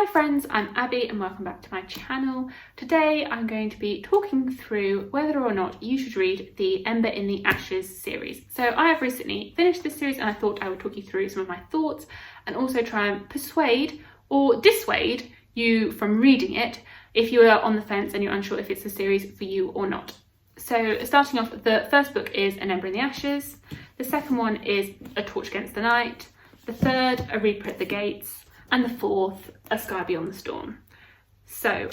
Hi friends, I'm Abby and welcome back to my channel. Today I'm going to be talking through whether or not you should read the Ember in the Ashes series. So I have recently finished this series and I thought I would talk you through some of my thoughts and also try and persuade or dissuade you from reading it if you are on the fence and you're unsure if it's a series for you or not. So starting off, the first book is An Ember in the Ashes, the second one is A Torch Against the Night, the third, A Reaper at the Gates, and the fourth, A Sky Beyond the Storm. So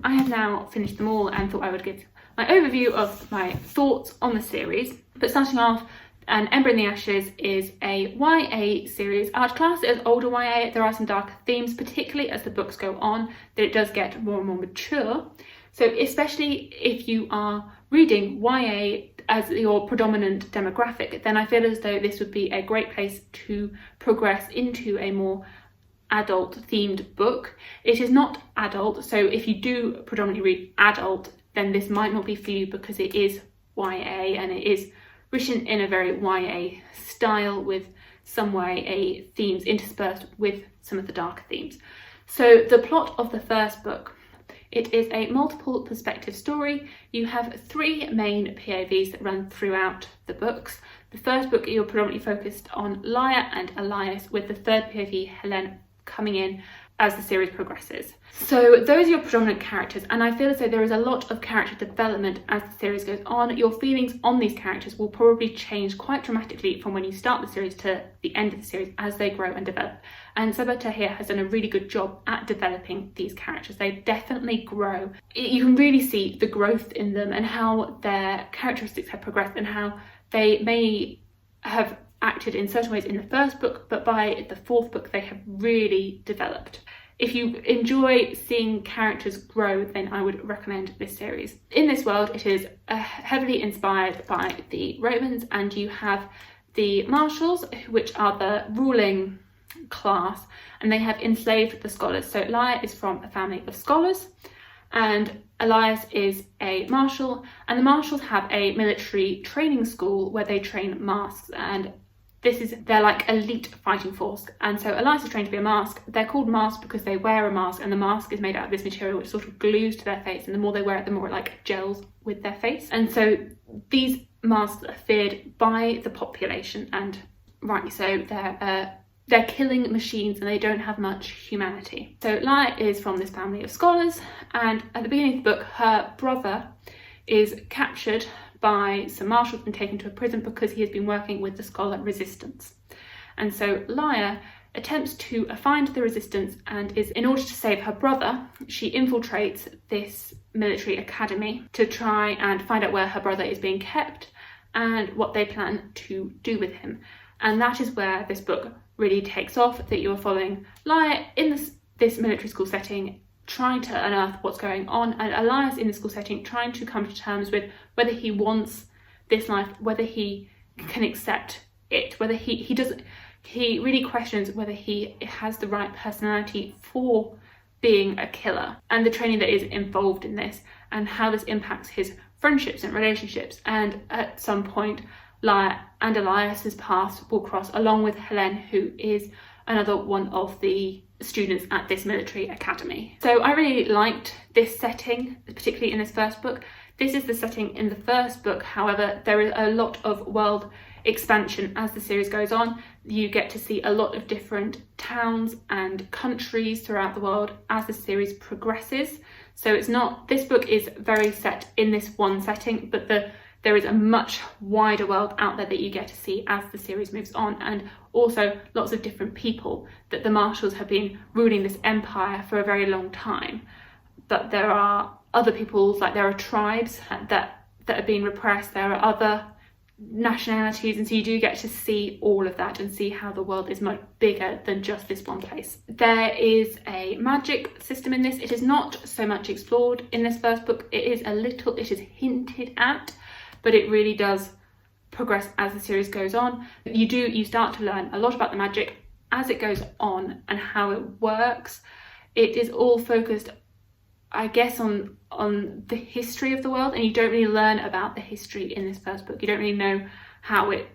I have now finished them all and thought I would give my overview of my thoughts on the series. But starting off, An Ember in the Ashes is a YA series. I would class it as older YA. There are some darker themes, particularly as the books go on, that it does get more and more mature. So especially if you are reading YA as your predominant demographic, then I feel as though this would be a great place to progress into a more adult themed book. It is not adult, so if you do predominantly read adult, then this might not be for you because it is YA and it is written in a very YA style with some YA themes interspersed with some of the darker themes. So the plot of the first book, it is a multiple perspective story. You have three main POVs that run throughout the books. The first book, you're predominantly focused on Lyra and Elias, with the third POV, Helen, coming in as the series progresses. So those are your predominant characters, and I feel as though there is a lot of character development as the series goes on. Your feelings on these characters will probably change quite dramatically from when you start the series to the end of the series as they grow and develop. And Sabaa Tahir has done a really good job at developing these characters. They definitely grow. You can really see the growth in them and how their characteristics have progressed and how they may have acted in certain ways in the first book, but by the fourth book they have really developed. If you enjoy seeing characters grow, then I would recommend this series. In this world, it is heavily inspired by the Romans, and you have the marshals, which are the ruling class, and they have enslaved the scholars. So Lyra is from a family of scholars and Elias is a marshal, and the marshals have a military training school where they train masks, and they're like elite fighting force. And so Elias is trained to be a mask. They're called masks because they wear a mask, and the mask is made out of this material which sort of glues to their face, and the more they wear it, the more it like gels with their face. And so these masks are feared by the population, and rightly so. They're killing machines and they don't have much humanity. So Lyra is from this family of scholars, and at the beginning of the book, her brother is captured by some marshals and taken to a prison because he has been working with the scholar resistance. And so Lyra attempts to find the resistance, and in order to save her brother, she infiltrates this military academy to try and find out where her brother is being kept and what they plan to do with him. And that is where this book really takes off, that you're following Lyra in this military school setting, trying to unearth what's going on, and Elias in the school setting trying to come to terms with whether he wants this life, whether he can accept it, whether he really questions whether he has the right personality for being a killer, and the training that is involved in this, and how this impacts his friendships and relationships. And at some point, Lyra and Elias's paths will cross, along with Helen, who is another one of the students at this military academy. So I really liked this setting, particularly in this first book. This is the setting in the first book. However, there is a lot of world expansion as the series goes on. You get to see a lot of different towns and countries throughout the world as the series progresses. So this book is very set in this one setting, but there is a much wider world out there that you get to see as the series moves on, and also lots of different people, that the marshals have been ruling this empire for a very long time. But there are other peoples, like there are tribes that are being repressed, there are other nationalities, and so you do get to see all of that and see how the world is much bigger than just this one place. There is a magic system in this. It is not so much explored in this first book. It is hinted at, but it really does progress as the series goes on. You start to learn a lot about the magic as it goes on and how it works. It is all focused, I guess, on the history of the world, and you don't really learn about the history in this first book. You don't really know how it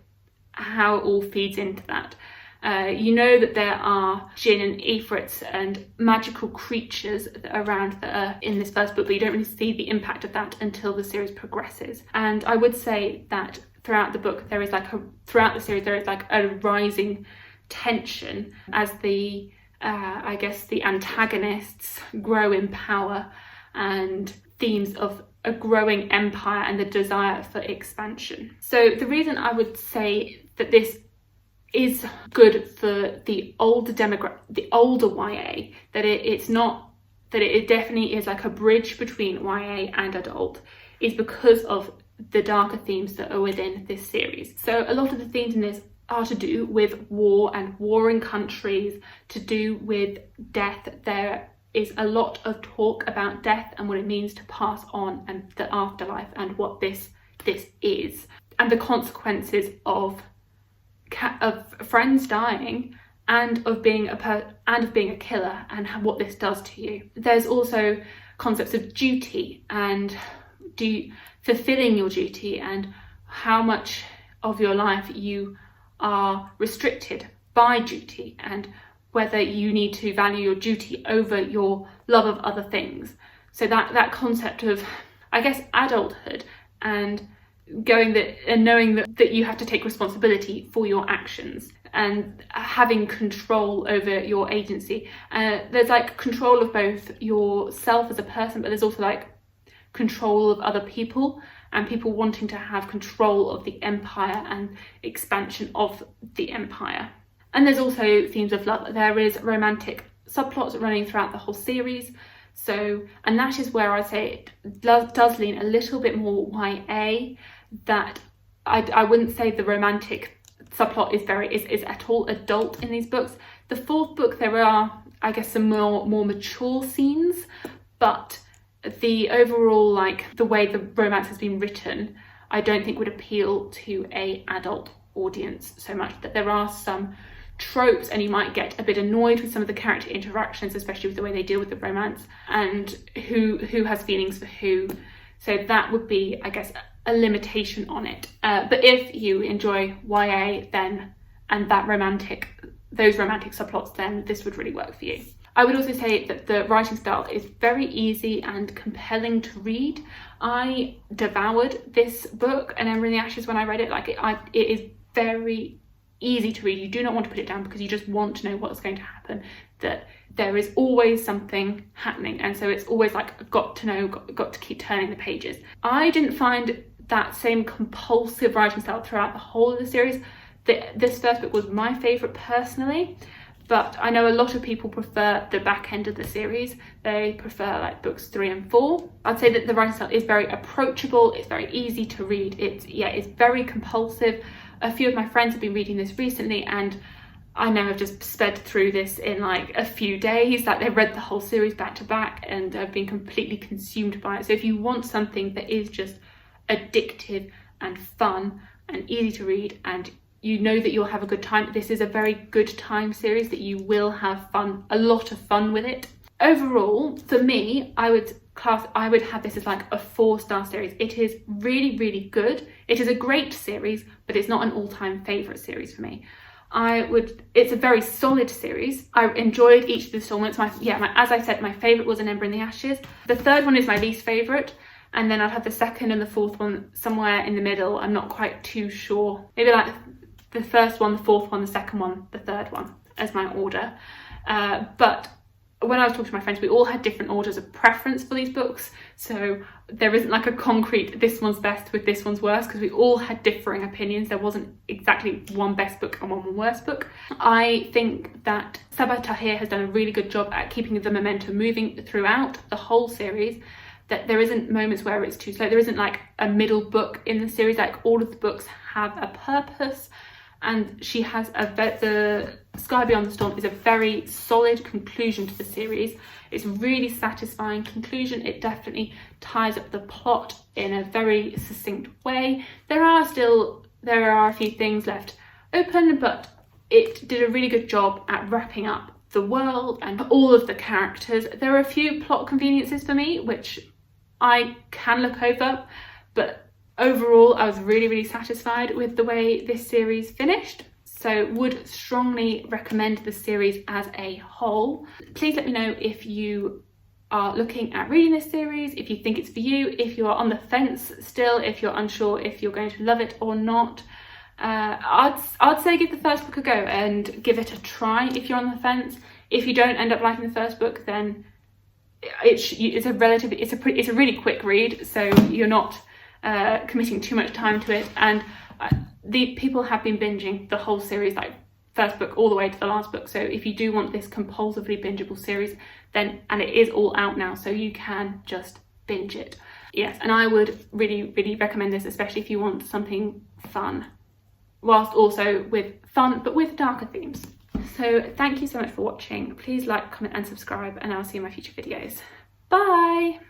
all feeds into that. You know that there are jinn and ifrits and magical creatures around that are in this first book, but you don't really see the impact of that until the series progresses. And I would say that throughout the book, throughout the series, there is like a rising tension as the antagonists grow in power, and themes of a growing empire and the desire for expansion. So the reason I would say that this is good for the older YA, that it definitely is like a bridge between YA and adult, is because of the darker themes that are within this series. So a lot of the themes in this are to do with war and warring countries, to do with death. There is a lot of talk about death and what it means to pass on, and the afterlife, and what this is, and the consequences of friends dying, and of being a killer, and what this does to you. There's also concepts of duty and fulfilling your duty, and how much of your life you are restricted by duty, and whether you need to value your duty over your love of other things. So that concept of, I guess, adulthood, and knowing that you have to take responsibility for your actions, and having control over your agency. There's like control of both yourself as a person, but there's also like control of other people, and people wanting to have control of the empire and expansion of the empire. And there's also themes of love. There is romantic subplots running throughout the whole series. So, and that is where I say it does lean a little bit more YA. That I wouldn't say the romantic subplot is at all adult in these books. The fourth book, there are, I guess, some more mature scenes, but the overall, like, the way the romance has been written, I don't think would appeal to a adult audience so much. That there are some tropes, and you might get a bit annoyed with some of the character interactions, especially with the way they deal with the romance, and who has feelings for who. So that would be, I guess, a limitation on it. But if you enjoy YA then, and those romantic subplots, then this would really work for you. I would also say that the writing style is very easy and compelling to read. I devoured this book, An Ember in the Ashes, when I read it. It is very easy to read. You do not want to put it down, because you just want to know what's going to happen, that there is always something happening, and so it's always like got to keep turning the pages. I didn't find that same compulsive writing style throughout the whole of the series. This first book was my favourite personally, but I know a lot of people prefer the back end of the series. They prefer like books 3 and 4. I'd say that the writing style is very approachable, it's very easy to read, it's very compulsive. A few of my friends have been reading this recently, and I now have just sped through this in like a few days. Like, they've read the whole series back to back and have been completely consumed by it. So if you want something that is just addictive and fun and easy to read, and you know that you'll have a good time, this is a very good time series that you will have a lot of fun with it. Overall, for me, I would have this as like a 4-star series. It is really, really good. It is a great series, but it's not an all-time favourite series for me. It's a very solid series. I enjoyed each of the installments. As I said, my favourite was An Ember in the Ashes. The third one is my least favourite, and then I'd have the second and the fourth one somewhere in the middle. I'm not quite too sure. Maybe like the first one, the fourth one, the second one, the third one as my order. But when I was talking to my friends, we all had different orders of preference for these books. So there isn't like a concrete, this one's best with this one's worst, because we all had differing opinions. There wasn't exactly one best book and one worst book. I think that Sabaa Tahir has done a really good job at keeping the momentum moving throughout the whole series, that there isn't moments where it's too slow. There isn't like a middle book in the series. Like, all of the books have a purpose, and she has the Sky Beyond the Storm is a very solid conclusion to the series. It's a really satisfying conclusion. It definitely ties up the plot in a very succinct way. There are a few things left open, but it did a really good job at wrapping up the world and all of the characters. There are a few plot conveniences for me, which I can look over, but overall I was really, really satisfied with the way this series finished. So would strongly recommend the series as a whole. Please let me know if you are looking at reading this series, if you think it's for you, if you are on the fence still, if you're unsure if you're going to love it or not. I'd say give the first book a go and give it a try if you're on the fence. If you don't end up liking the first book, then it's a really quick read, so you're not committing too much time to it. And the people have been binging the whole series, like first book all the way to the last book. So if you do want this compulsively bingeable series, then, and it is all out now, so you can just binge it. Yes, and I would really recommend this, especially if you want something fun, whilst also with fun but with darker themes. So thank you so much for watching. Please like, comment and subscribe, and I'll see you in my future videos. Bye!